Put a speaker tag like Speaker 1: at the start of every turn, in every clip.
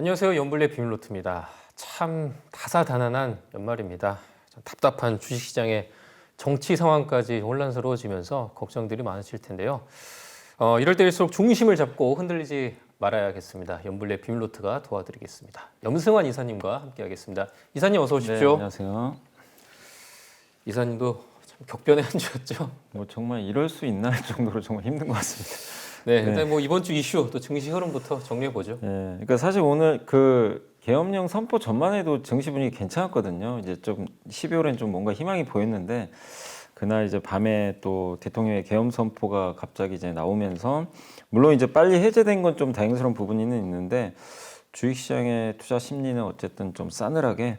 Speaker 1: 안녕하세요. 연불의 비밀노트입니다. 참 다사다난한 연말입니다. 참 답답한 주식시장의 정치 상황까지 혼란스러워지면서 걱정들이 많으실 텐데요. 이럴 때일수록 중심을 잡고 흔들리지 말아야겠습니다. 연불의 비밀노트가 도와드리겠습니다. 염승환 이사님과 함께하겠습니다. 이사님 어서
Speaker 2: 네,
Speaker 1: 오십시오.
Speaker 2: 안녕하세요.
Speaker 1: 이사님도 참 격변의 한 주였죠.
Speaker 2: 뭐 정말 이럴 수 있나 할 정도로 정말 힘든 것 같습니다.
Speaker 1: 네,
Speaker 2: 네.
Speaker 1: 일단 뭐 이번 주 이슈 또 증시 흐름부터 정리해 보죠.
Speaker 2: 그러니까 사실 오늘 그 계엄령 선포 전만 해도 증시 분위기 괜찮았거든요. 이제 좀 12월엔 좀 뭔가 희망이 보였는데 그날 이제 밤에 또 대통령의 계엄 선포가 갑자기 이제 나오면서 물론 이제 빨리 해제된 건 좀 다행스러운 부분이 있는데 주식시장의 투자 심리는 어쨌든 좀 싸늘하게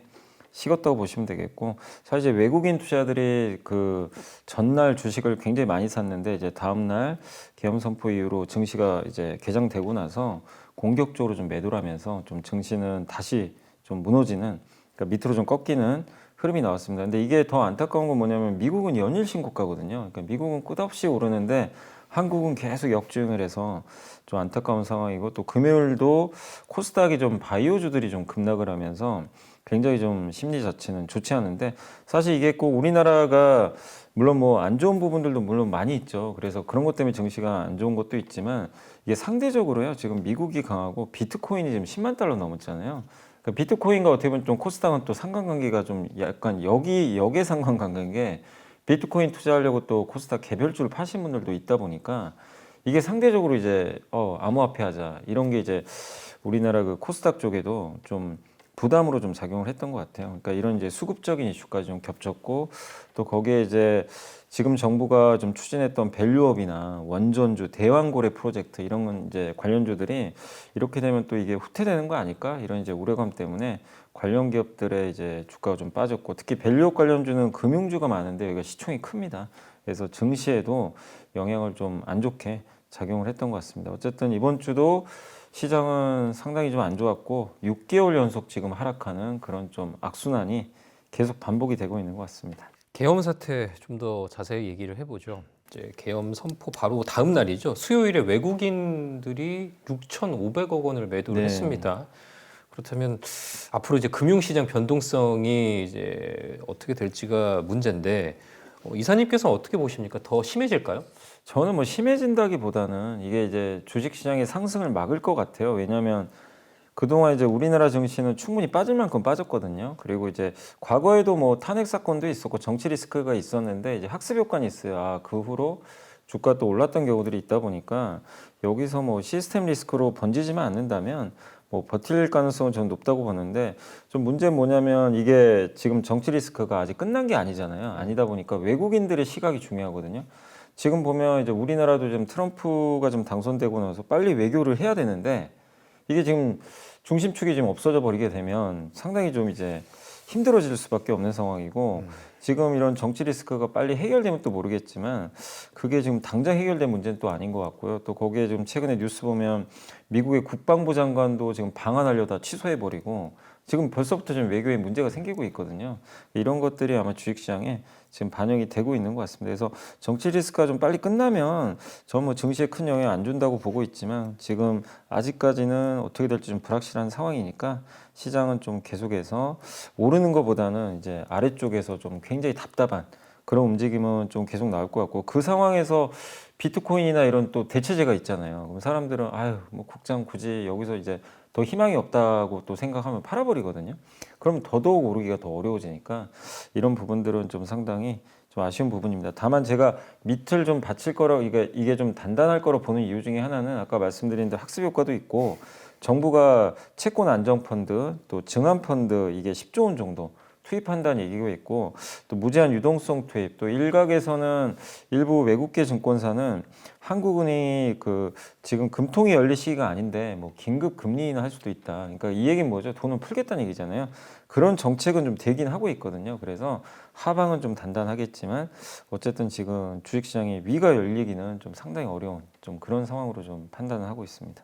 Speaker 2: 식었다고 보시면 되겠고, 사실 이제 외국인 투자들이 그 전날 주식을 굉장히 많이 샀는데 이제 다음 날 계엄 선포 이후로 증시가 이제 개장되고 나서 공격적으로 좀 매도를 하면서 좀 증시는 다시 좀 무너지는, 그러니까 밑으로 좀 꺾이는 흐름이 나왔습니다. 근데 이게 더 안타까운 건 뭐냐면 미국은 연일 신고가거든요. 그러니까 미국은 끝없이 오르는데 한국은 계속 역주행을 해서 좀 안타까운 상황이고, 또 금요일도 코스닥이 좀 바이오주들이 좀 급락을 하면서 굉장히 좀 심리 자체는 좋지 않은데, 사실 이게 꼭 우리나라가 물론 뭐 안 좋은 부분들도 물론 많이 있죠. 그래서 그런 것 때문에 증시가 안 좋은 것도 있지만 이게 상대적으로요. 지금 미국이 강하고 비트코인이 지금 10만 달러 넘었잖아요. 그러니까 비트코인과 어떻게 보면 좀 코스닥은 또 상관관계가 좀 약간 역의 상관관계인 게, 비트코인 투자하려고 또 코스닥 개별주를 파신 분들도 있다 보니까 이게 상대적으로 이제 암호화폐 하자 이런 게 이제 우리나라 그 코스닥 쪽에도 좀 부담으로 좀 작용을 했던 것 같아요. 그러니까 이런 이제 수급적인 이슈까지 좀 겹쳤고, 또 거기에 이제 지금 정부가 좀 추진했던 밸류업이나 원전주, 대왕고래 프로젝트 이런 건 이제 관련주들이 이렇게 되면 또 이게 후퇴되는 거 아닐까 이런 이제 우려감 때문에 관련 기업들의 이제 주가가 좀 빠졌고, 특히 밸류업 관련주는 금융주가 많은데 여기가 시총이 큽니다. 그래서 증시에도 영향을 좀 안 좋게 작용을 했던 것 같습니다. 어쨌든 이번 주도 시장은 상당히 좀 안 좋았고 6개월 연속 지금 하락하는 그런 좀 악순환이 계속 반복이 되고 있는 것 같습니다.
Speaker 1: 계엄 사태 좀 더 자세히 얘기를 해보죠. 이제 계엄 선포 바로 다음 날이죠. 수요일에 외국인들이 6,500억 원을 매도를
Speaker 2: 네.
Speaker 1: 했습니다. 그렇다면 앞으로 이제 금융시장 변동성이 이제 어떻게 될지가 문제인데 이사님께서 어떻게 보십니까? 더 심해질까요?
Speaker 2: 저는 뭐 심해진다기보다는 이게 이제 주식시장의 상승을 막을 것 같아요. 왜냐하면 그동안 이제 우리나라 증시는 충분히 빠질 만큼 빠졌거든요. 그리고 이제 과거에도 뭐 탄핵 사건도 있었고 정치 리스크가 있었는데 이제 학습 효과는 있어요. 그 후로 주가 또 올랐던 경우들이 있다 보니까 여기서 뭐 시스템 리스크로 번지지만 않는다면 뭐 버틸 가능성은 저는 높다고 보는데, 좀 문제는 뭐냐면 이게 지금 정치 리스크가 아직 끝난 게 아니잖아요. 아니다 보니까 외국인들의 시각이 중요하거든요. 지금 보면 이제 우리나라도 좀 트럼프가 좀 당선되고 나서 빨리 외교를 해야 되는데 이게 지금 중심축이 지금 없어져 버리게 되면 상당히 좀 이제 힘들어질 수밖에 없는 상황이고, 지금 이런 정치 리스크가 빨리 해결되면 또 모르겠지만 그게 지금 당장 해결된 문제는 또 아닌 것 같고요. 또 거기에 좀 최근에 뉴스 보면 미국의 국방부 장관도 지금 방한하려다 취소해 버리고 지금 벌써부터 좀 외교에 문제가 생기고 있거든요. 이런 것들이 아마 주식시장에 지금 반영이 되고 있는 것 같습니다. 그래서 정치 리스크가 좀 빨리 끝나면 저는 뭐 증시에 큰 영향 안 준다고 보고 있지만 지금 아직까지는 어떻게 될지 좀 불확실한 상황이니까 시장은 좀 계속해서 오르는 것보다는 이제 아래쪽에서 좀 굉장히 답답한 그런 움직임은 좀 계속 나올 것 같고, 그 상황에서 비트코인이나 이런 또 대체제가 있잖아요. 그럼 사람들은 뭐 국장 굳이 여기서 이제 더 희망이 없다고 또 생각하면 팔아버리거든요. 그럼 더더욱 오르기가 더 어려워지니까 이런 부분들은 좀 상당히 좀 아쉬운 부분입니다. 다만 제가 밑을 좀 받칠 거라, 이게 좀 단단할 거라 보는 이유 중에 하나는 아까 말씀드린 데 학습 효과도 있고, 정부가 채권 안정펀드 또 증안펀드 이게 10조 원 정도 투입한다는 얘기가 있고, 또 무제한 유동성 투입, 또 일각에서는 일부 외국계 증권사는 한국은행이 그 지금 금통이 열릴 시기가 아닌데 뭐 긴급 금리 인하할 수도 있다. 그러니까 이 얘기는 뭐죠? 돈을 풀겠다는 얘기잖아요. 그런 정책은 좀 되긴 하고 있거든요. 그래서 하방은 좀 단단하겠지만 어쨌든 지금 주식시장이 위가 열리기는 좀 상당히 어려운 좀 그런 상황으로 좀 판단을 하고 있습니다.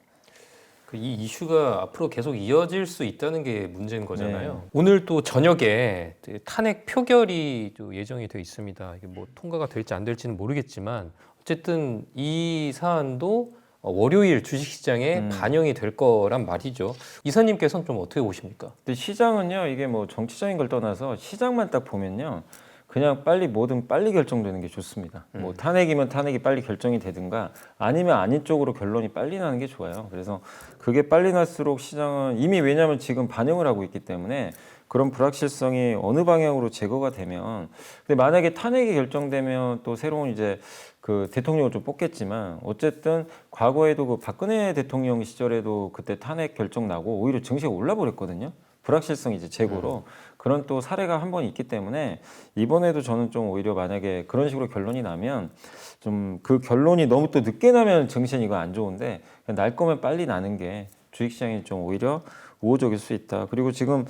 Speaker 1: 이 이슈가 앞으로 계속 이어질 수 있다는 게 문제인 거잖아요.
Speaker 2: 네.
Speaker 1: 오늘 또 저녁에 탄핵 표결이 또 예정이 돼 있습니다. 이게 뭐 통과가 될지 안 될지는 모르겠지만 어쨌든 이 사안도 월요일 주식시장에 반영이 될 거란 말이죠. 이사님께서는 좀 어떻게 보십니까?
Speaker 2: 근데 시장은요, 이게 뭐 정치적인 걸 떠나서 시장만 딱 보면요, 그냥 빨리 뭐든 빨리 결정되는 게 좋습니다. 뭐 탄핵이면 탄핵이 빨리 결정이 되든가 아니면 아닌 쪽으로 결론이 빨리 나는 게 좋아요. 그래서 그게 빨리 날수록 시장은 이미 왜냐하면 지금 반영을 하고 있기 때문에 그런 불확실성이 어느 방향으로 제거가 되면, 근데 만약에 탄핵이 결정되면 또 새로운 이제 그 대통령을 좀 뽑겠지만 어쨌든 과거에도 그 박근혜 대통령 시절에도 그때 탄핵 결정 나고 오히려 증시가 올라버렸거든요. 불확실성 이제 제고로 그런 또 사례가 한 번 있기 때문에 이번에도 저는 좀 오히려 만약에 그런 식으로 결론이 나면 좀 그 결론이 너무 또 늦게 나면 증시는 이거 안 좋은데 그냥 날 거면 빨리 나는 게 주식시장이 좀 오히려 우호적일 수 있다. 그리고 지금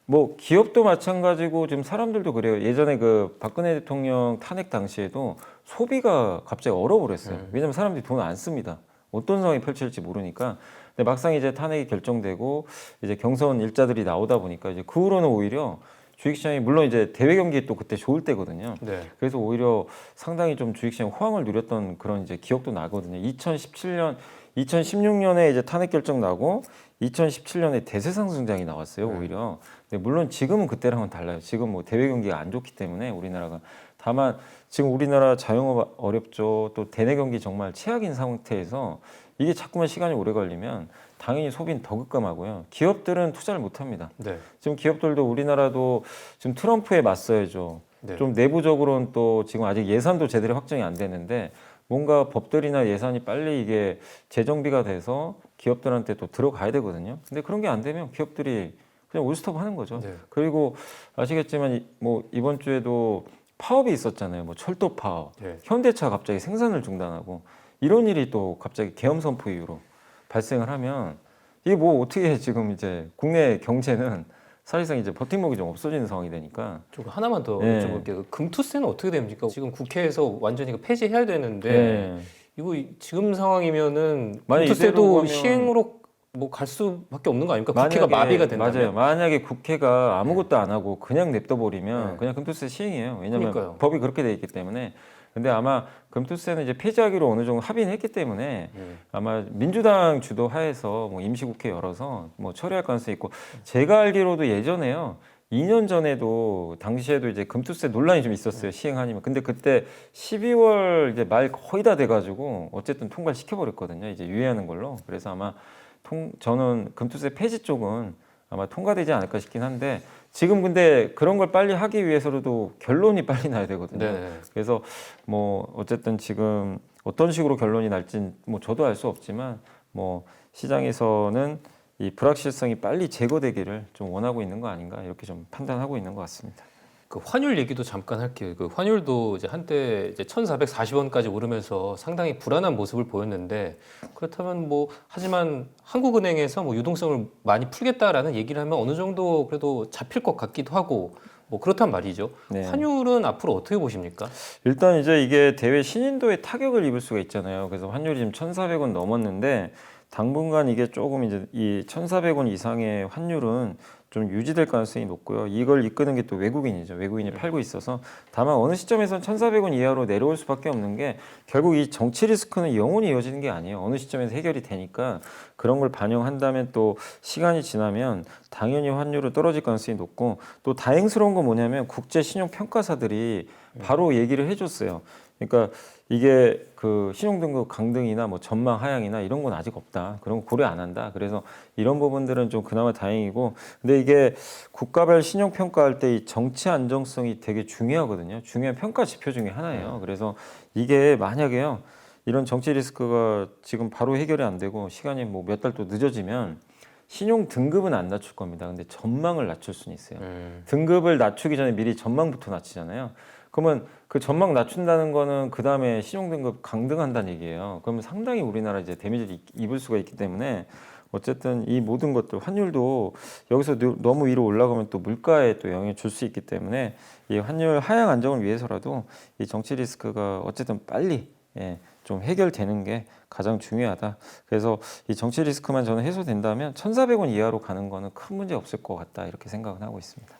Speaker 2: 뭐 기업도 마찬가지고 지금 사람들도 그래요. 예전에 그 박근혜 대통령 탄핵 당시에도 소비가 갑자기 얼어버렸어요. 왜냐면 사람들이 돈 안 씁니다. 어떤 상황이 펼쳐질지 모르니까. 근데 막상 이제 탄핵이 결정되고 이제 경선 일자들이 나오다 보니까 이제 그 후로는 오히려 주식시장이 물론 이제 대외 경기 또 그때 좋을 때거든요.
Speaker 1: 네.
Speaker 2: 그래서 오히려 상당히 좀 주식시장 호황을 누렸던 그런 이제 기억도 나거든요. 2016년에 이제 탄핵 결정 나고 2017년에 대세 상승장이 나왔어요. 오히려. 근데 물론 지금은 그때랑은 달라요. 지금 뭐 대외 경기가 안 좋기 때문에 우리나라가 다만 지금 우리나라 자영업 어렵죠. 또 대내 경기 정말 최악인 상태에서 이게 자꾸만 시간이 오래 걸리면 당연히 소비는 더 급감하고요. 기업들은 투자를 못 합니다.
Speaker 1: 네.
Speaker 2: 지금 기업들도 우리나라도 지금 트럼프에 맞서야죠.
Speaker 1: 네.
Speaker 2: 좀 내부적으로는 또 지금 아직 예산도 제대로 확정이 안 되는데 뭔가 법들이나 예산이 빨리 이게 재정비가 돼서 기업들한테 또 들어가야 되거든요. 근데 그런 게 안 되면 기업들이 그냥 올스톱 하는 거죠.
Speaker 1: 네.
Speaker 2: 그리고 아시겠지만 뭐 이번 주에도 파업이 있었잖아요. 뭐 철도 파업,
Speaker 1: 네.
Speaker 2: 현대차 갑자기 생산을 중단하고 이런 일이 또 갑자기 계엄 선포 이후로 발생을 하면 이게 뭐 어떻게 지금 이제 국내 경제는 사실상 이제 버팀목이 좀 없어지는 상황이 되니까.
Speaker 1: 좀 하나만 더
Speaker 2: 네.
Speaker 1: 여쭤볼게요. 금투세는 어떻게 됩니까? 지금 국회에서 완전히 이거 폐지해야 되는데
Speaker 2: 네.
Speaker 1: 이거 지금 상황이면은
Speaker 2: 만약 이대로
Speaker 1: 금투세도
Speaker 2: 가면
Speaker 1: 시행으로 뭐 갈 수밖에 없는 거 아닙니까? 국회가
Speaker 2: 만약에-
Speaker 1: 마비가 된다면.
Speaker 2: 맞아요. 만약에 국회가 아무것도 안 하고 그냥 냅둬버리면
Speaker 1: 네.
Speaker 2: 그냥 금투세 시행이에요. 왜냐하면
Speaker 1: 그러니까요.
Speaker 2: 법이 그렇게 돼 있기 때문에. 근데 아마 금투세는 이제 폐지하기로 어느 정도 합의는 했기 때문에 아마 민주당 주도 하에서 뭐 임시국회 열어서 뭐 처리할 가능성이 있고, 제가 알기로도 예전에요. 2년 전에도 당시에도 이제 금투세 논란이 좀 있었어요. 시행하니면. 근데 그때 12월 이제 말 거의 다 돼가지고 어쨌든 통과를 시켜버렸거든요. 이제 유예하는 걸로. 그래서 아마 저는 금투세 폐지 쪽은 아마 통과되지 않을까 싶긴 한데, 지금 근데 그런 걸 빨리 하기 위해서라도 결론이 빨리 나야 되거든요.
Speaker 1: 네.
Speaker 2: 그래서 뭐 어쨌든 지금 어떤 식으로 결론이 날진 뭐 저도 알 수 없지만 뭐 시장에서는 이 불확실성이 빨리 제거되기를 좀 원하고 있는 거 아닌가 이렇게 좀 판단하고 있는 것 같습니다.
Speaker 1: 그 환율 얘기도 잠깐 할게요. 그 환율도 이제 한때 이제 1,440원까지 오르면서 상당히 불안한 모습을 보였는데, 그렇다면 뭐 하지만 한국은행에서 뭐 유동성을 많이 풀겠다라는 얘기를 하면 어느 정도 그래도 잡힐 것 같기도 하고 뭐 그렇단 말이죠.
Speaker 2: 네.
Speaker 1: 환율은 앞으로 어떻게 보십니까?
Speaker 2: 일단 이제 이게 대외 신인도에 타격을 입을 수가 있잖아요. 그래서 환율이 지금 1,400원 넘었는데 당분간 이게 조금 이제 이 1,400원 이상의 환율은 좀 유지될 가능성이 높고요. 이걸 이끄는 게 또 외국인이죠. 외국인이 팔고 있어서. 다만 어느 시점에서는 1,400원 이하로 내려올 수밖에 없는 게, 결국 이 정치 리스크는 영원히 이어지는 게 아니에요. 어느 시점에서 해결이 되니까 그런 걸 반영한다면 또 시간이 지나면 당연히 환율은 떨어질 가능성이 높고, 또 다행스러운 건 뭐냐면 국제 신용 평가사들이 바로 얘기를 해줬어요. 그러니까 이게 그 신용등급 강등이나 뭐 전망 하향이나 이런 건 아직 없다. 그런 거 고려 안 한다. 그래서 이런 부분들은 좀 그나마 다행이고, 근데 이게 국가별 신용 평가할 때 이 정치 안정성이 되게 중요하거든요. 중요한 평가 지표 중에 하나예요. 그래서 이게 만약에요, 이런 정치 리스크가 지금 바로 해결이 안 되고 시간이 뭐 몇 달 또 늦어지면 신용 등급은 안 낮출 겁니다. 근데 전망을 낮출 수는 있어요. 등급을 낮추기 전에 미리 전망부터 낮추잖아요. 그러면 그 전망 낮춘다는 거는 그 다음에 신용등급 강등한다는 얘기예요. 그러면 상당히 우리나라 이제 데미지를 입을 수가 있기 때문에 어쨌든 이 모든 것들, 환율도 여기서 너무 위로 올라가면 또 물가에 또 영향을 줄 수 있기 때문에 이 환율 하향 안정을 위해서라도 이 정치 리스크가 어쨌든 빨리 좀 해결되는 게 가장 중요하다. 그래서 이 정치 리스크만 저는 해소된다면 1,400원 이하로 가는 거는 큰 문제 없을 것 같다 이렇게 생각은 하고 있습니다.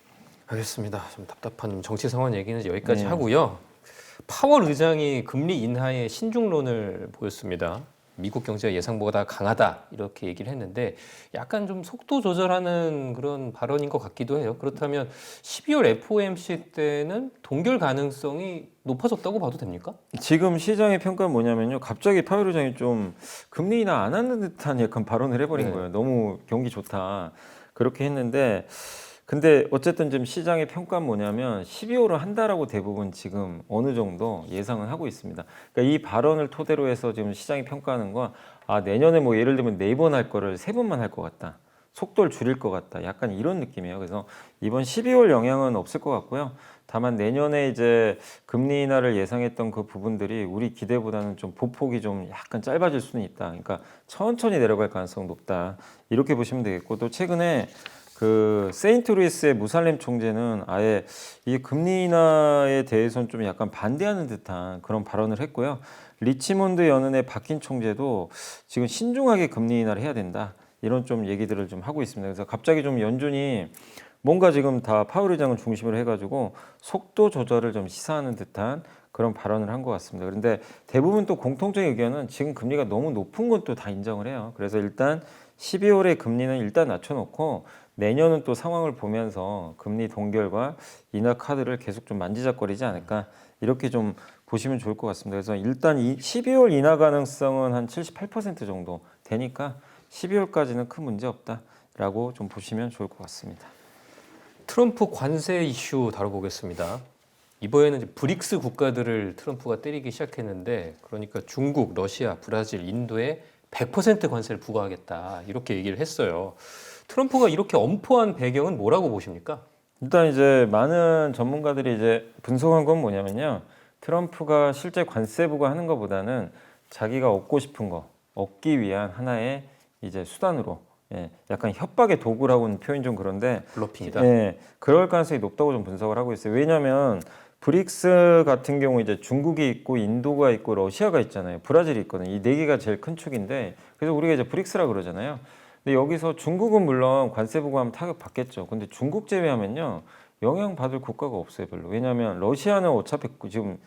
Speaker 1: 알겠습니다. 좀 답답한 정치 상황 얘기는 이제 여기까지
Speaker 2: 네.
Speaker 1: 하고요. 파월 의장이 금리 인하의 신중론을 보였습니다. 미국 경제가 예상보다 강하다 이렇게 얘기를 했는데 약간 좀 속도 조절하는 그런 발언인 것 같기도 해요. 그렇다면 12월 FOMC 때는 동결 가능성이 높아졌다고 봐도 됩니까?
Speaker 2: 지금 시장의 평가는 뭐냐면요. 갑자기 파월 의장이 좀 금리 인하 안 하는 듯한 약간 발언을 해버린
Speaker 1: 네.
Speaker 2: 거예요. 너무 경기 좋다. 그렇게 했는데 근데 어쨌든 지금 시장의 평가는 뭐냐면 12월은 한다라고 대부분 지금 어느 정도 예상은 하고 있습니다. 그러니까 이 발언을 토대로 해서 지금 시장이 평가하는 건 아, 내년에 뭐 예를 들면 4번 할 거를 3번만 할 것 같다. 속도를 줄일 것 같다. 약간 이런 느낌이에요. 그래서 이번 12월 영향은 없을 것 같고요. 다만 내년에 이제 금리 인하를 예상했던 그 부분들이 우리 기대보다는 좀 보폭이 좀 약간 짧아질 수는 있다. 그러니까 천천히 내려갈 가능성이 높다. 이렇게 보시면 되겠고 또 최근에 그 세인트루이스의 무살렘 총재는 아예 이 금리 인하에 대해서는 좀 약간 반대하는 듯한 그런 발언을 했고요. 리치몬드 연은의 박힌 총재도 지금 신중하게 금리 인하를 해야 된다. 이런 좀 얘기들을 좀 하고 있습니다. 그래서 갑자기 좀 연준이 뭔가 지금 다 파월 의장을 중심으로 해가지고 속도 조절을 좀 시사하는 듯한 그런 발언을 한 것 같습니다. 그런데 대부분 또 공통적인 의견은 지금 금리가 너무 높은 건 또 다 인정을 해요. 그래서 일단 12월에 금리는 일단 낮춰놓고 내년은 또 상황을 보면서 금리 동결과 인하 카드를 계속 좀 만지작거리지 않을까 이렇게 좀 보시면 좋을 것 같습니다. 그래서 일단 이 12월 인하 가능성은 한 78% 정도 되니까 12월까지는 큰 문제 없다라고 좀 보시면 좋을 것 같습니다.
Speaker 1: 트럼프 관세 이슈 다뤄보겠습니다. 이번에는 이제 브릭스 국가들을 트럼프가 때리기 시작했는데 그러니까 중국, 러시아, 브라질, 인도에 100% 관세를 부과하겠다 이렇게 얘기를 했어요. 트럼프가 이렇게 엄포한 배경은 뭐라고 보십니까?
Speaker 2: 일단 이제 많은 전문가들이 이제 분석한 건 뭐냐면요. 트럼프가 실제 관세 부과하는 것보다는 자기가 얻고 싶은 거 얻기 위한 하나의 이제 수단으로 약간 협박의 도구라고는 표현 좀 그런데
Speaker 1: 블러핑이다.
Speaker 2: 그럴 가능성이 높다고 좀 분석을 하고 있어요. 왜냐하면 브릭스 같은 경우 이제 중국이 있고 인도가 있고 러시아가 있잖아요. 브라질이 있거든요. 이 네 개가 제일 큰 축인데 그래서 우리가 이제 브릭스라 그러잖아요. 근데 여기서 중국은 물론 관세 부과하면 타격 받겠죠. 근데 중국 제외하면요 영향 받을 국가가 없어요, 별로. 왜냐하면 러시아는 어차피 지금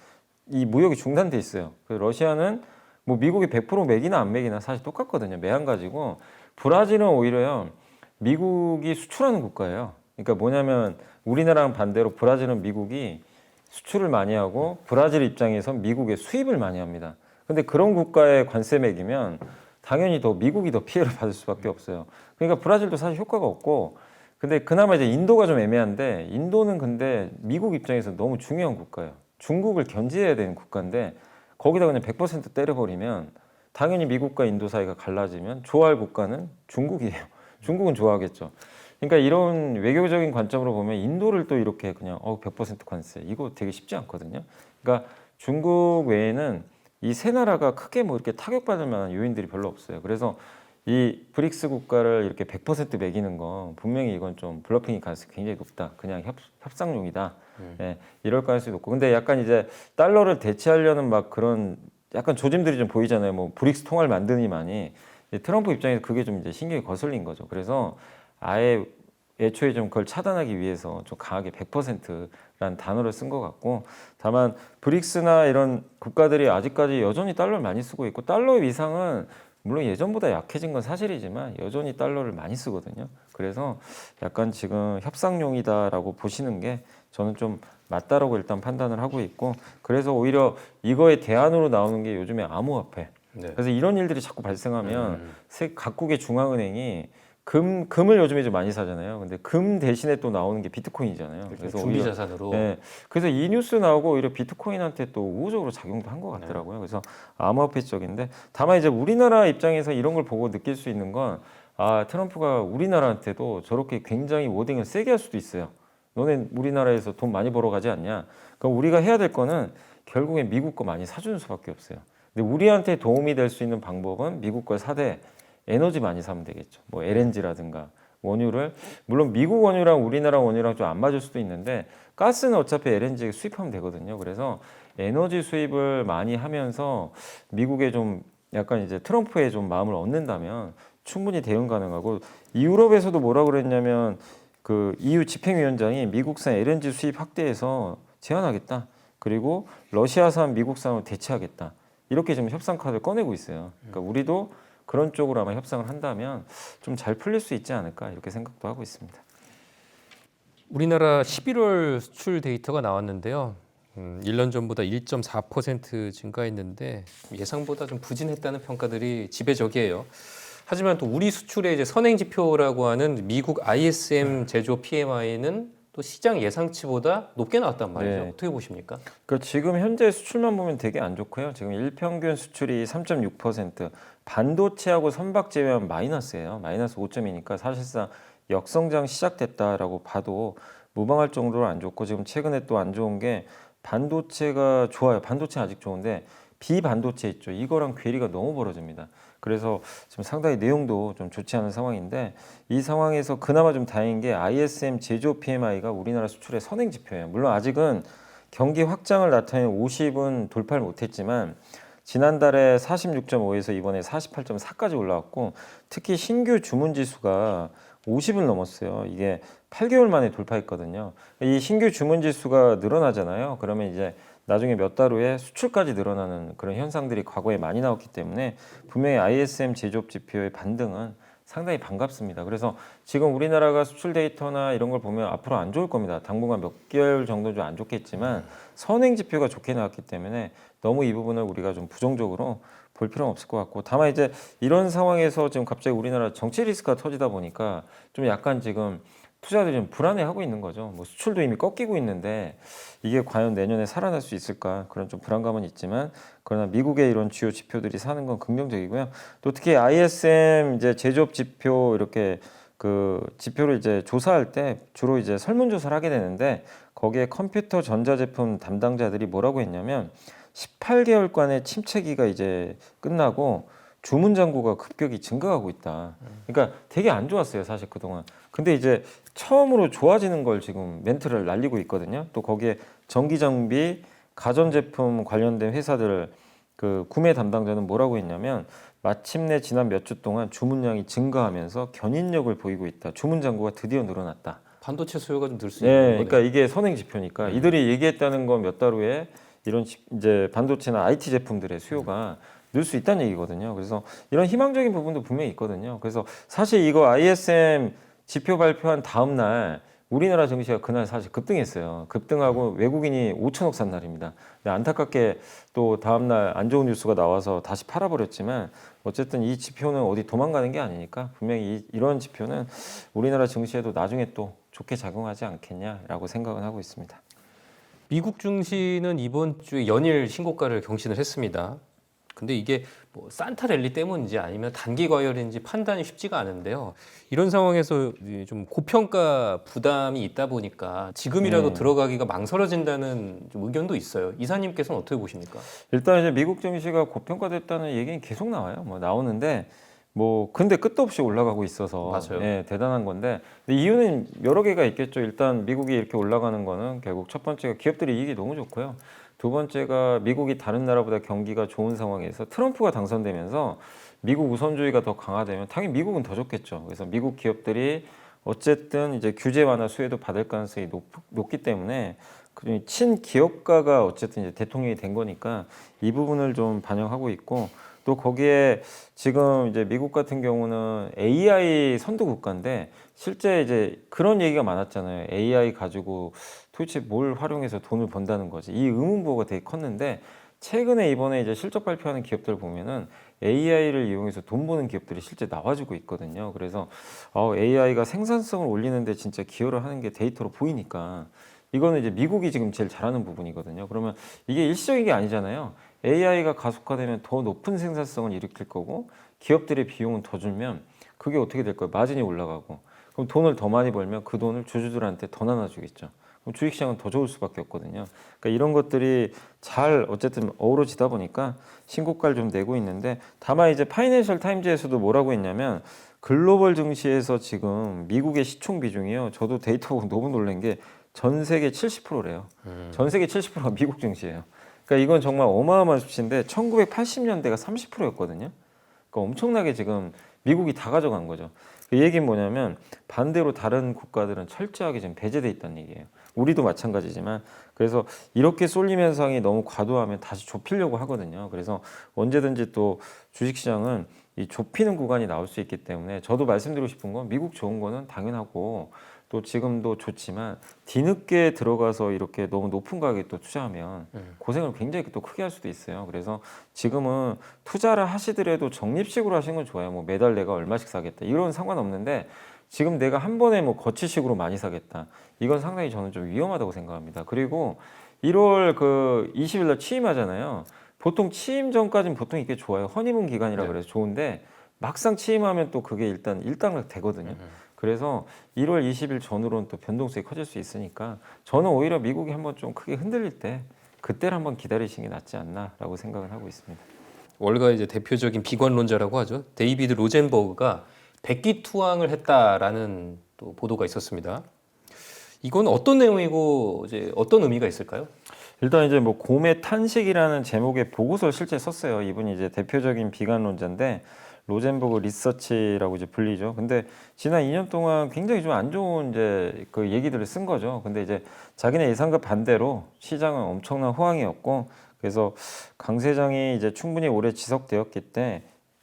Speaker 2: 이 무역이 중단돼 있어요. 그래서 러시아는 뭐 미국이 100% 매기나 안 매기나 사실 똑같거든요. 매한 가지고 브라질은 오히려요 미국이 수출하는 국가예요. 그러니까 뭐냐면 우리나라랑 반대로 브라질은 미국이 수출을 많이 하고 브라질 입장에선 미국의 수입을 많이 합니다. 근데 그런 국가에 관세 매기면 당연히 더 미국이 더 피해를 받을 수밖에 없어요. 그러니까 브라질도 사실 효과가 없고 근데 그나마 이제 인도가 좀 애매한데 인도는 근데 미국 입장에서 너무 중요한 국가예요. 중국을 견제해야 되는 국가인데 거기다 그냥 100% 때려버리면 당연히 미국과 인도 사이가 갈라지면 좋아할 국가는 중국이에요. 중국은 좋아하겠죠. 그러니까 이런 외교적인 관점으로 보면 인도를 또 이렇게 그냥 100% 관세 이거 되게 쉽지 않거든요. 그러니까 중국 외에는 이 세 나라가 크게 뭐 이렇게 타격받을 만한 요인들이 별로 없어요. 그래서 이 브릭스 국가를 이렇게 100% 매기는 건 분명히 이건 좀 블러핑이 가능성이 굉장히 높다. 그냥 협상용이다. 이럴 가능성이 높고. 근데 약간 이제 달러를 대체하려는 막 그런 약간 조짐들이 좀 보이잖아요. 뭐 브릭스 통화를 만드니만이 트럼프 입장에서 그게 좀 이제 신경이 거슬린 거죠. 그래서 아예 애초에 좀 그걸 차단하기 위해서 좀 강하게 100%라는 단어를 쓴 것 같고 다만 브릭스나 이런 국가들이 아직까지 여전히 달러를 많이 쓰고 있고 달러의 위상은 물론 예전보다 약해진 건 사실이지만 여전히 달러를 많이 쓰거든요. 그래서 약간 지금 협상용이다라고 보시는 게 저는 좀 맞다라고 일단 판단을 하고 있고 그래서 오히려 이거의 대안으로 나오는 게 요즘에 암호화폐.
Speaker 1: 네.
Speaker 2: 그래서 이런 일들이 자꾸 발생하면 각국의 중앙은행이 금을 요즘에 좀 많이 사잖아요. 근데 금 대신에 또 나오는 게 비트코인이잖아요. 그래서
Speaker 1: 준비
Speaker 2: 오히려
Speaker 1: 자산으로.
Speaker 2: 그래서 이 뉴스 나오고 오히려 비트코인한테 또 우호적으로 작용도 한 것 같더라고요. 그래서 암호화폐 쪽인데 다만 이제 우리나라 입장에서 이런 걸 보고 느낄 수 있는 건 트럼프가 우리나라한테도 저렇게 굉장히 워딩을 세게 할 수도 있어요. 너네 우리나라에서 돈 많이 벌어가지 않냐? 그럼 우리가 해야 될 거는 결국엔 미국 거 많이 사주는 수밖에 없어요. 근데 우리한테 도움이 될 수 있는 방법은 미국 거 사되 에너지 많이 사면 되겠죠. 뭐 LNG라든가 원유를 물론 미국 원유랑 우리나라 원유랑 좀 안 맞을 수도 있는데 가스는 어차피 LNG 수입하면 되거든요. 그래서 에너지 수입을 많이 하면서 미국에 좀 약간 이제 트럼프의 좀 마음을 얻는다면 충분히 대응 가능하고 유럽에서도 뭐라 그랬냐면 그 EU 집행위원장이 미국산 LNG 수입 확대해서 제한하겠다. 그리고 러시아산 미국산으로 대체하겠다. 이렇게 지금 협상 카드를 꺼내고 있어요. 그러니까 우리도 그런 쪽으로 아마 협상을 한다면 좀 잘 풀릴 수 있지 않을까 이렇게 생각도 하고 있습니다.
Speaker 1: 우리나라 11월 수출 데이터가 나왔는데요. 1년 전보다 1.4% 증가했는데 예상보다 좀 부진했다는 평가들이 지배적이에요. 하지만 또 우리 수출의 이제 선행 지표라고 하는 미국 ISM 제조 PMI는 또 시장 예상치보다 높게 나왔단 말이죠.
Speaker 2: 네.
Speaker 1: 어떻게 보십니까?
Speaker 2: 그러니까 지금 현재 수출만 보면 되게 안 좋고요. 지금 일평균 수출이 3.6%, 반도체하고 선박 제외하면 마이너스예요. 마이너스 5점이니까 사실상 역성장 시작됐다라고 봐도 무방할 정도로 안 좋고, 지금 최근에 또 안 좋은 게 반도체가 좋아요. 반도체 아직 좋은데 비반도체 있죠. 이거랑 괴리가 너무 벌어집니다. 그래서 지금 상당히 내용도 좀 좋지 않은 상황인데, 이 상황에서 그나마 좀 다행인 게 ISM 제조 PMI가 우리나라 수출의 선행 지표예요. 물론 아직은 경기 확장을 나타내는 50은 돌파를 못했지만 지난달에 46.5에서 이번에 48.4까지 올라왔고, 특히 신규 주문 지수가 50을 넘었어요. 이게 8개월 만에 돌파했거든요. 이 신규 주문 지수가 늘어나잖아요. 그러면 이제 나중에 몇 달 후에 수출까지 늘어나는 그런 현상들이 과거에 많이 나왔기 때문에 분명히 ISM 제조업 지표의 반등은 상당히 반갑습니다. 그래서 지금 우리나라가 수출 데이터나 이런 걸 보면 앞으로 안 좋을 겁니다. 당분간 몇 개월 정도 좀 안 좋겠지만 선행 지표가 좋게 나왔기 때문에 너무 이 부분을 우리가 좀 부정적으로 볼 필요는 없을 것 같고, 다만 이제 이런 상황에서 지금 갑자기 우리나라 정치 리스크가 터지다 보니까 좀 약간 지금 투자들이 좀 불안해하고 있는 거죠. 뭐 수출도 이미 꺾이고 있는데 이게 과연 내년에 살아날 수 있을까, 그런 좀 불안감은 있지만, 그러나 미국의 이런 주요 지표들이 사는 건 긍정적이고요. 또 특히 ISM 이제 제조업 지표, 이렇게 그 지표를 이제 조사할 때 주로 이제 설문조사를 하게 되는데, 거기에 컴퓨터 전자제품 담당자들이 뭐라고 했냐면 18개월간의 침체기가 이제 끝나고 주문 잔고가 급격히 증가하고 있다. 그러니까 되게 안 좋았어요, 사실 그동안. 근데 이제 처음으로 좋아지는 걸 지금 멘트를 날리고 있거든요. 또 거기에 전기장비, 가전제품 관련된 회사들 그 구매 담당자는 뭐라고 했냐면, 마침내 지난 몇 주 동안 주문량이 증가하면서 견인력을 보이고 있다. 주문 잔고가 드디어 늘어났다.
Speaker 1: 반도체 수요가 좀 늘 수
Speaker 2: 네,
Speaker 1: 있는
Speaker 2: 그러니까
Speaker 1: 거네요.
Speaker 2: 이게 선행 지표니까 이들이 얘기했다는 건 몇 달 후에 이런 이제 반도체나 IT 제품들의 수요가 늘 수 있다는 얘기거든요. 그래서 이런 희망적인 부분도 분명히 있거든요. 그래서 사실 이거 ISM 지표 발표한 다음 날 우리나라 증시가 그날 사실 급등했어요. 급등하고 외국인이 5천억 산 날입니다. 근데 안타깝게 또 다음 날 안 좋은 뉴스가 나와서 다시 팔아버렸지만, 어쨌든 이 지표는 어디 도망가는 게 아니니까 분명히 이런 지표는 우리나라 증시에도 나중에 또 좋게 작용하지 않겠냐라고 생각은 하고 있습니다.
Speaker 1: 미국 증시는 이번 주에 연일 신고가를 경신을 했습니다. 근데 이게 뭐 산타 랠리 때문인지 아니면 단기 과열인지 판단이 쉽지가 않은데요. 이런 상황에서 이좀 고평가 부담이 있다 보니까 지금이라도 들어가기가 망설여진다는 좀 의견도 있어요. 이사님께서는 어떻게 보십니까?
Speaker 2: 일단 이제 미국 증시가 고평가됐다는 얘기는 계속 나와요. 뭐 나오는데 뭐 근데 끝도 없이 올라가고 있어서
Speaker 1: 맞아요.
Speaker 2: 예, 대단한 건데, 근데 이유는 여러 개가 있겠죠. 일단 미국이 이렇게 올라가는 거는 결국 첫 번째가 기업들이 이익이 너무 좋고요. 두 번째가 미국이 다른 나라보다 경기가 좋은 상황에서 트럼프가 당선되면서 미국 우선주의가 더 강화되면 당연히 미국은 더 좋겠죠. 그래서 미국 기업들이 어쨌든 이제 규제 완화 수혜도 받을 가능성이 높기 때문에 친기업가가 어쨌든 이제 대통령이 된 거니까 이 부분을 좀 반영하고 있고, 또 거기에 지금 이제 미국 같은 경우는 AI 선도 국가인데 실제 이제 그런 얘기가 많았잖아요. AI 가지고 도대체 뭘 활용해서 돈을 번다는 거지. 이 의문부호가 되게 컸는데, 최근에 이번에 이제 실적 발표하는 기업들 보면은 AI를 이용해서 돈 버는 기업들이 실제 나와주고 있거든요. 그래서 AI가 생산성을 올리는데 진짜 기여를 하는 게 데이터로 보이니까, 이거는 이제 미국이 지금 제일 잘하는 부분이거든요. 그러면 이게 일시적인 게 아니잖아요. AI가 가속화되면 더 높은 생산성을 일으킬 거고, 기업들의 비용은 더 줄면 그게 어떻게 될 거예요? 마진이 올라가고, 그럼 돈을 더 많이 벌면 그 돈을 주주들한테 더 나눠주겠죠. 그럼 주식시장은 더 좋을 수밖에 없거든요. 그러니까 이런 것들이 잘 어쨌든 어우러지다 보니까 신고가를 좀 내고 있는데, 다만 이제 파이낸셜 타임즈에서도 뭐라고 했냐면, 글로벌 증시에서 지금 미국의 시총 비중이요. 저도 데이터 보고 너무 놀란 게 전 세계 70%래요. 전 세계 70%가 미국 증시예요. 그러니까 이건 정말 어마어마한 수치인데 1980년대가 30%였거든요. 그러니까 엄청나게 지금 미국이 다 가져간 거죠. 그 얘기는 뭐냐면 반대로 다른 국가들은 철저하게 지금 배제돼 있다는 얘기예요. 우리도 마찬가지지만 그래서 이렇게 쏠림 현상이 너무 과도하면 다시 좁히려고 하거든요. 그래서 언제든지 또 주식시장은 이 좁히는 구간이 나올 수 있기 때문에 저도 말씀드리고 싶은 건 미국 좋은 거는 당연하고 또 지금도 좋지만 뒤늦게 들어가서 이렇게 너무 높은 가격에 또 투자하면 고생을 굉장히 또 크게 할 수도 있어요. 그래서 지금은 투자를 하시더라도 적립식으로 하시는 건 좋아요. 뭐 매달 내가 얼마씩 사겠다 이런 상관없는데 지금 내가 한 번에 뭐 거치식으로 많이 사겠다 이건 상당히 저는 좀 위험하다고 생각합니다. 그리고 1월 그 20일 날 취임하잖아요. 보통 취임 전까지는 보통 이게 좋아요. 허니문 기간이라 그래서 좋은데 막상 취임하면 또 그게 일단 일단락 되거든요. 그래서 1월 20일 전후로는 또 변동성이 커질 수 있으니까 저는 오히려 미국이 한번 좀 크게 흔들릴 때 그때를 한번 기다리시는 게 낫지 않나라고 생각을 하고 있습니다.
Speaker 1: 월가 이제 대표적인 비관론자라고 하죠. 데이비드 로젠버그가 백기투항을 했다라는 또 보도가 있었습니다. 이건 어떤 내용이고 이제 어떤 의미가 있을까요?
Speaker 2: 일단 이제 뭐 곰의 탄식이라는 제목의 보고서를 실제 썼어요. 이분이 이제 대표적인 비관론자인데 로젠버그 리서치라고 이제 불리죠. 근데 지난 2년 동안 굉장히 좀 안 좋은 이제 그 얘기들을 쓴 거죠. 근데 이제 자기네 예상과 반대로 시장은 엄청난 호황이었고 그래서 강세장이 이제 충분히 오래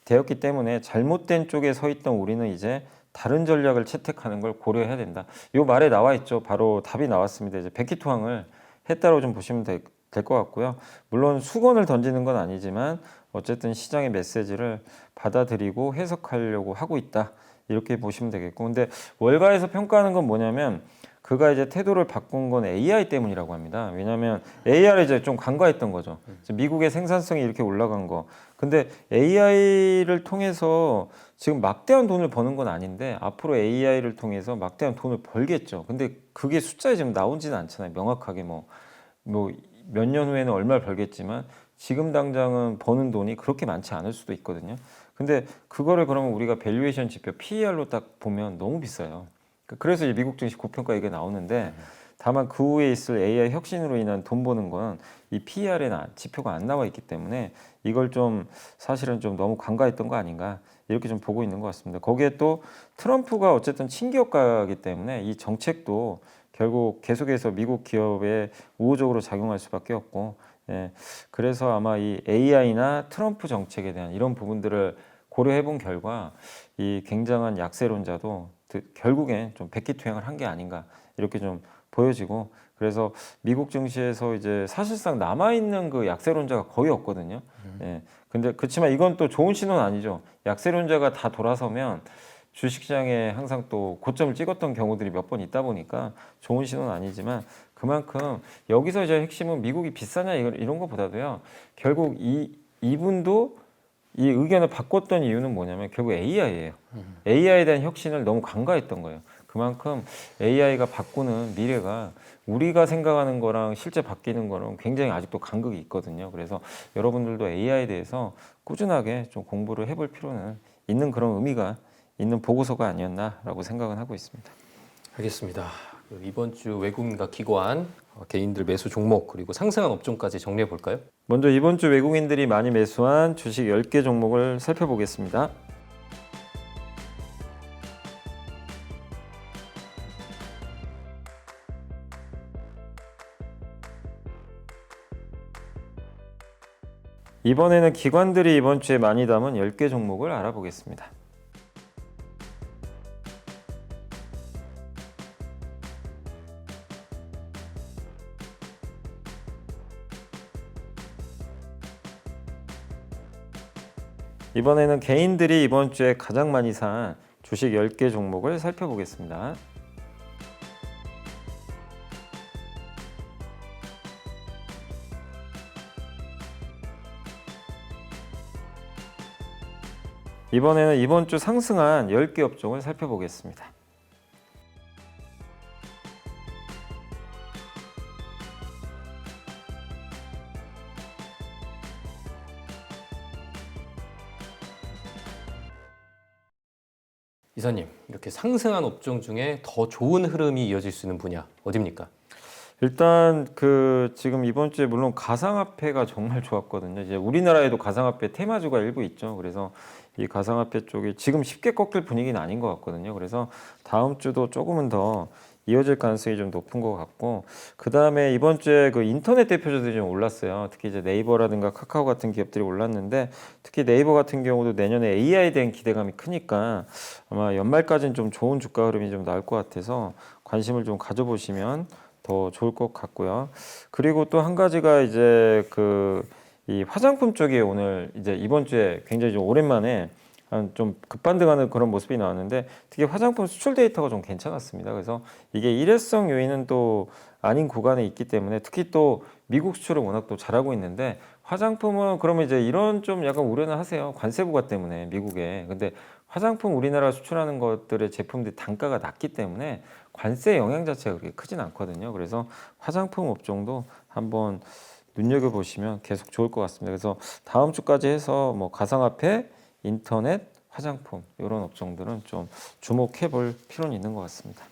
Speaker 2: 되었기 때문에 잘못된 쪽에 서 있던 우리는 이제 다른 전략을 채택하는 걸 고려해야 된다. 이 말에 나와 있죠. 바로 답이 나왔습니다. 이제 백기투항을 했다고 좀 보시면 될 것 같고요. 물론 수건을 던지는 건 아니지만 어쨌든 시장의 메시지를 받아들이고 해석하려고 하고 있다. 이렇게 보시면 되겠고. 근데 월가에서 평가하는 건 뭐냐면 그가 이제 태도를 바꾼 건 AI 때문이라고 합니다. 왜냐하면 AI를 이제 좀 간과했던 거죠. 미국의 생산성이 이렇게 올라간 거. 근데 AI를 통해서 지금 막대한 돈을 버는 건 아닌데 앞으로 AI를 통해서 막대한 돈을 벌겠죠. 근데 그게 숫자에 지금 나오지는 않잖아요. 명확하게 뭐 몇 년 후에는 얼마를 벌겠지만 지금 당장은 버는 돈이 그렇게 많지 않을 수도 있거든요. 근데 그거를 그러면 우리가 밸류에이션 지표 PER로 딱 보면 너무 비싸요. 그래서 이제 미국 증시 고평가 얘기가 나오는데 다만 그 후에 있을 AI 혁신으로 인한 돈 버는 건 이 PER에 지표가 안 나와 있기 때문에 이걸 좀 사실은 좀 너무 간과했던 거 아닌가 이렇게 좀 보고 있는 것 같습니다. 거기에 또 트럼프가 어쨌든 친기업가이기 때문에 이 정책도 결국 계속해서 미국 기업에 우호적으로 작용할 수밖에 없고 예, 그래서 아마 이 AI나 트럼프 정책에 대한 이런 부분들을 고려해 본 결과 이 굉장한 약세론자도 결국엔 좀 백기투항을 한 게 아닌가 이렇게 좀 보여지고 그래서 미국 증시에서 이제 사실상 남아있는 그 약세론자가 거의 없거든요. 예, 근데 그렇지만 이건 또 좋은 신호는 아니죠. 약세론자가 다 돌아서면 주식시장에 항상 또 고점을 찍었던 경우들이 몇 번 있다 보니까 좋은 신호는 아니지만 그만큼 여기서 이제 핵심은 미국이 비싸냐 이런 것보다도요. 결국 이분도 이 의견을 바꿨던 이유는 뭐냐면 결국 AI예요. AI에 대한 혁신을 너무 간과했던 거예요. 그만큼 AI가 바꾸는 미래가 우리가 생각하는 거랑 실제 바뀌는 거랑 굉장히 아직도 간극이 있거든요. 그래서 여러분들도 AI에 대해서 꾸준하게 좀 공부를 해볼 필요는 있는 그런 의미가 있는 보고서가 아니었나라고 생각은 하고 있습니다.
Speaker 1: 알겠습니다. 이번 주 외국인과 기관, 개인들 매수 종목 그리고 상승한 업종까지 정리해 볼까요?
Speaker 2: 먼저 이번 주 외국인들이 많이 매수한 주식 10개 종목을 살펴보겠습니다. 이번에는 기관들이 이번 주에 많이 담은 10개 종목을 알아보겠습니다. 이번에는 개인들이 이번 주에 가장 많이 산 주식 10개 종목을 살펴보겠습니다. 이번에는 이번 주 상승한 10개 업종을 살펴보겠습니다.
Speaker 1: 이사님, 이렇게 상승한 업종 중에 더 좋은 흐름이 이어질 수 있는 분야 어디입니까?
Speaker 2: 일단 그 지금 이번 주에 물론 가상화폐가 정말 좋았거든요. 이제 우리나라에도 가상화폐 테마주가 일부 있죠. 그래서 이 가상화폐 쪽이 지금 쉽게 꺾일 분위기는 아닌 것 같거든요. 그래서 다음 주도 조금은 더 이어질 가능성이 좀 높은 것 같고, 그 다음에 이번 주에 그 인터넷 대표주들이 좀 올랐어요. 특히 이제 네이버라든가 카카오 같은 기업들이 올랐는데, 특히 네이버 같은 경우도 내년에 AI에 대한 기대감이 크니까 아마 연말까지는 좀 좋은 주가 흐름이 좀 나올 것 같아서 관심을 좀 가져보시면 더 좋을 것 같고요. 그리고 또 한 가지가 이제 이 화장품 쪽에 오늘 이제 이번 주에 굉장히 좀 오랜만에 좀 급반등하는 그런 모습이 나왔는데, 특히 화장품 수출 데이터가 좀 괜찮았습니다. 그래서 이게 일회성 요인은 또 아닌 구간에 있기 때문에, 특히 또 미국 수출을 워낙 또 잘하고 있는데, 화장품은 그러면 이제 이런 좀 약간 우려는 하세요. 관세 부과 때문에 미국에. 근데 화장품 우리나라 수출하는 것들의 제품들 단가가 낮기 때문에 관세 영향 자체가 그렇게 크진 않거든요. 그래서 화장품 업종도 한번 눈여겨보시면 계속 좋을 것 같습니다. 그래서 다음 주까지 해서 뭐 가상화폐, 인터넷, 화장품 이런 업종들은 좀 주목해 볼 필요는 있는 것 같습니다.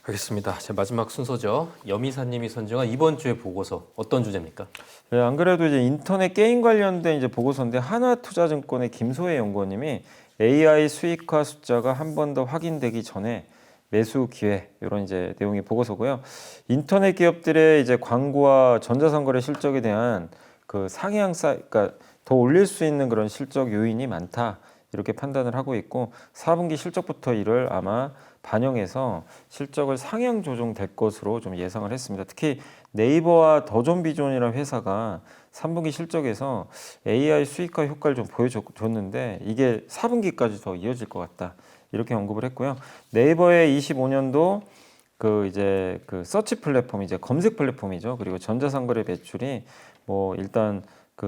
Speaker 1: 알겠습니다. 제 마지막 순서죠. 염이사님이 선정한 이번 주의 보고서 어떤 주제입니까?
Speaker 2: 네, 안 그래도 이제 인터넷 게임 관련된 이제 보고서인데, 하나투자증권의 김소혜 연구원님이 AI 수익화 숫자가 한 번 더 확인되기 전에 매수 기회, 이런 이제 내용의 보고서고요. 인터넷 기업들의 이제 광고와 전자상거래 실적에 대한 그 그러니까 더 올릴 수 있는 그런 실적 요인이 많다, 이렇게 판단을 하고 있고, 4분기 실적부터 이를 아마 반영해서 실적을 상향 조정될 것으로 좀 예상을 했습니다. 특히 네이버와 더존비존이라는 회사가 3분기 실적에서 AI 수익화 효과를 좀 보여줬는데, 이게 4분기까지 더 이어질 것 같다, 이렇게 언급을 했고요. 네이버의 25년도 이제 서치 플랫폼, 이제 검색 플랫폼이죠. 그리고 전자상거래 매출이 뭐 일단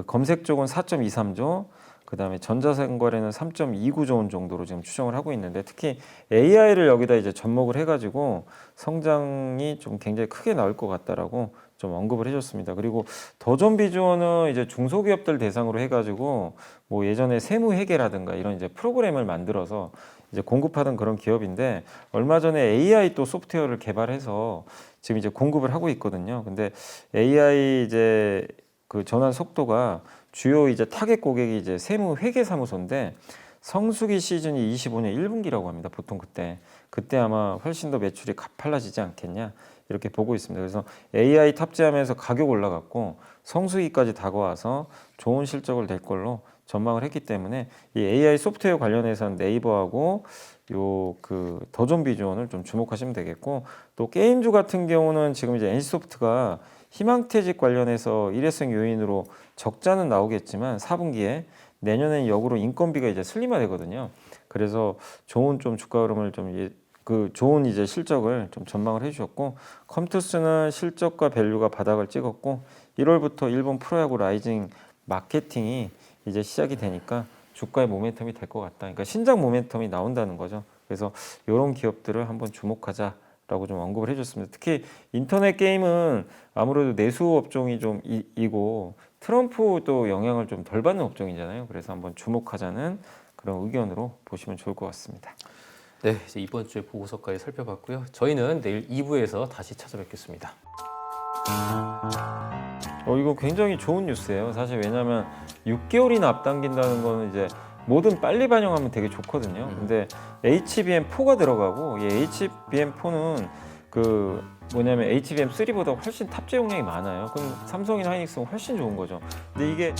Speaker 2: 검색 쪽은 4.23조, 그 다음에 전자상거래는 3.29조 원 정도로 지금 추정을 하고 있는데, 특히 AI를 여기다 이제 접목을 해가지고 성장이 좀 굉장히 크게 나올 것 같다라고 좀 언급을 해줬습니다. 그리고 더존비주어는 이제 중소기업들 대상으로 해가지고 뭐 예전에 세무회계라든가 이런 이제 프로그램을 만들어서 이제 공급하던 그런 기업인데, 얼마 전에 AI 또 소프트웨어를 개발해서 지금 이제 공급을 하고 있거든요. 근데 AI 이제 전환 속도가, 주요 이제 타겟 고객이 이제 세무회계사무소인데, 성수기 시즌이 25년 1분기라고 합니다. 보통 그때 아마 훨씬 더 매출이 가팔라지지 않겠냐, 이렇게 보고 있습니다. 그래서 AI 탑재하면서 가격 올라갔고 성수기까지 다가와서 좋은 실적을 낼 걸로 전망을 했기 때문에, 이 AI 소프트웨어 관련해서는 네이버하고 더존비주얼을 좀 주목하시면 되겠고, 또 게임주 같은 경우는 지금 이제 NC소프트가 희망퇴직 관련해서 일회성 요인으로 적자는 나오겠지만 4분기에, 내년엔 역으로 인건비가 이제 슬림화되거든요. 그래서 좋은 좀 주가 흐름을 좋은 이제 실적을 좀 전망을 해주셨고, 컴투스는 실적과 밸류가 바닥을 찍었고, 1월부터 일본 프로야구 라이징 마케팅이 이제 시작이 되니까 주가의 모멘텀이 될 것 같다. 그러니까 신작 모멘텀이 나온다는 거죠. 그래서 이런 기업들을 한번 주목하자라고 좀 언급을 해줬습니다. 특히 인터넷 게임은 아무래도 내수 업종이 좀 이고, 트럼프도 영향을 좀 덜 받는 업종이잖아요. 그래서 한번 주목하자는 그런 의견으로 보시면 좋을 것 같습니다.
Speaker 1: 네, 이제 이번 주의 보고서까지 살펴봤고요. 저희는 내일 2부에서 다시 찾아뵙겠습니다.
Speaker 2: 이거 굉장히 좋은 뉴스예요. 사실 왜냐하면 6개월이나 앞당긴다는 거는 이제 뭐든 빨리 반영하면 되게 좋거든요. 근데 HBM4가 들어가고, 이 HBM4는 뭐냐면 HBM3보다 훨씬 탑재 용량이 많아요. 그럼 삼성이나 하이닉스는 훨씬 좋은 거죠. 근데 이게